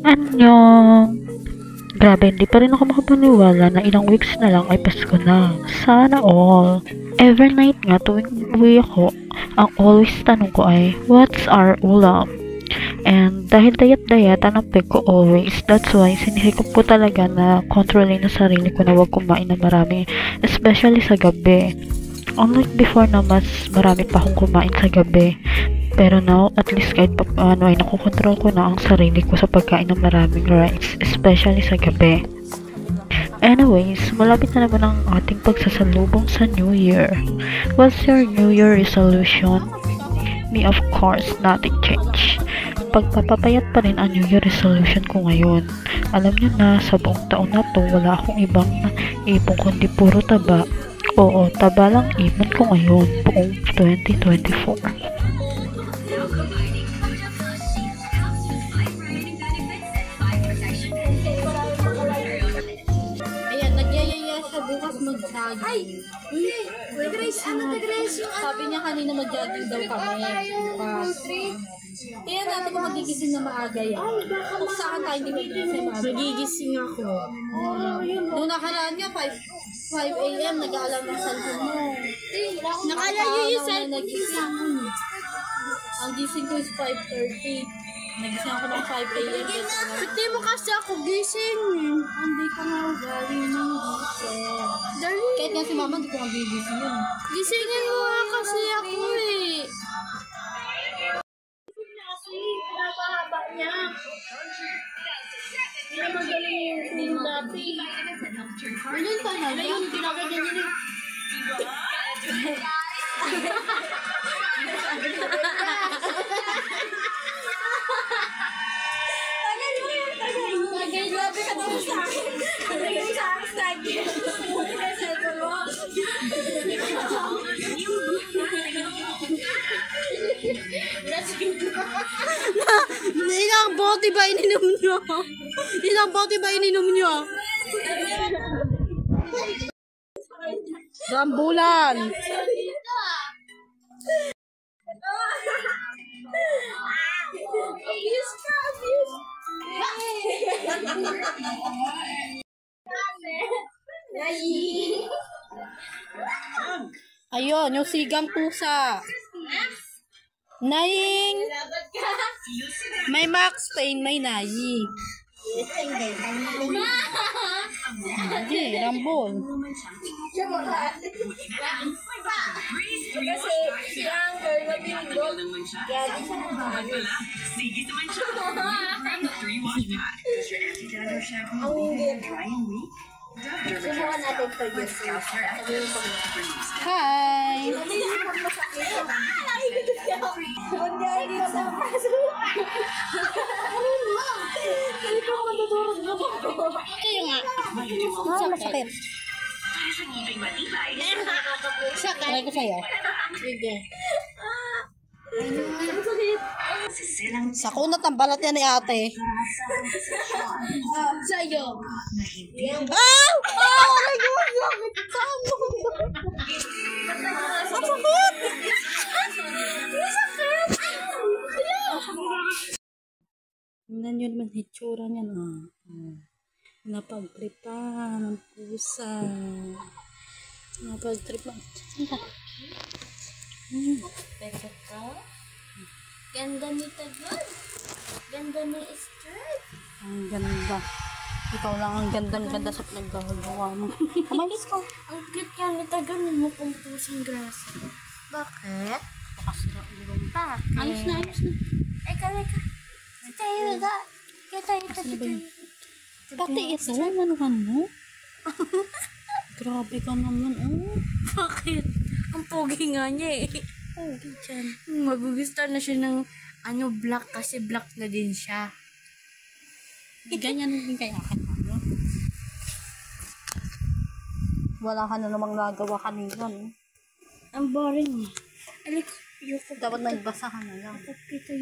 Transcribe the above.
Annyeong! Grabe, hindi pa rin ako makapaniwala na ilang weeks na lang ay Pasko na. Sana all. Every night nga tuwing umuwi ako, ang always tanong ko ay, what's our ulam? And dahil dayat-dayat ang peg ko always, that's why sinihikap ko talaga na kontrolin ang sarili ko na huwag kumain na marami, especially sa gabi. Unlike before na mas marami pa akong kumain sa gabi. Pero now, at least kahit pa paano ay nakokontrol ko na ang sarili ko sa pagkain ng maraming rice, especially sa gabi. Anyways, malapit na naman ang ating pagsasalubong sa New Year. What's your New Year resolution? Me, of course, nothing changed. Pagpapapayat pa rin ang New Year resolution ko ngayon. Alam nyo na, sa buong taon na to, wala akong ibang ipon kundi puro taba. Oo, taba lang ipon ko ngayon, buong 2024. Ayan, nagyayaya siya bukas mag-jogging. Ay! Sabi niya kanina mag-jogging daw kami. Bukas. Kaya natin kung magigising na maaga yan. Kung saan tayo hindi magigising maaga. Magigising ako. Noong nakaraan nga, 5 a.m. nag-aalam ng cellphone mo. Nakalayo yung cellphone. Nagising. Ang gising ko is 5:30. Nagising ako ng 5 a.m. Pati mo kasi ako gising. Hindi ka nga galing ng gising. Kahit nga si mama, hindi ko nga gigising yun. Gisingin mo nga kasi ako eh. Kasi, pinapahaba niya. Hindi na magaling yung team dati. Ganyan talaga. Ayun, pinaganyan niya. Tagay, grabe ka naman sa akin. Tagay sa akin, tagay. Cellphone mo. Ilang bote ba ininom nyo? Ilang bote ba ininom nyo? Rambulan. Abuse ka, abuse. Ayun, yung sigang pusa. Naing. May Max Payne, may Nayi. Hindi, Rambol. Kasi yung girl na binigod, kaya di siya nabagod. Ang hingit. Subukan natin for this. Sabihin ko mo. Hi. Hindi ay dito sa paso. Hindi ko matutulog na ako. Kayo nga. Masakit. Try ko sa'yo. Sige. Sa kunat ang balat niya ni ate. Sa'yo. Ah! Oh my God! Sakit! Saan mo? Ang sakit! Tingnan nyo naman hitsura niyan. Napagtripan ng pusa. Napagtripan. Pwede ka? Ganda ni Tagal. Ganda ni skirt. Ang ganda. Ikaw lang ang gandang-ganda sa pinaggagawa mo. Kamalis ko. Ang cute ka ni Tagal. May mukhang pusang grasa. Bakit? Pakasira ulo mo. Bakit? Ayos na. Eka. Tayo na. Tayo. Pati ito, manuhan mo. Grabe ka naman, oh. Bakit? Ang pogi nga niya eh. Pogi dyan. Magugustuhan na siya ng black kasi black na din siya. Ganyan din kaya akin. Ano? Wala ka na namang nagawa kanina, no? Ang boring eh. Alik, Dapat nagbasa ka na lang. yakap kita.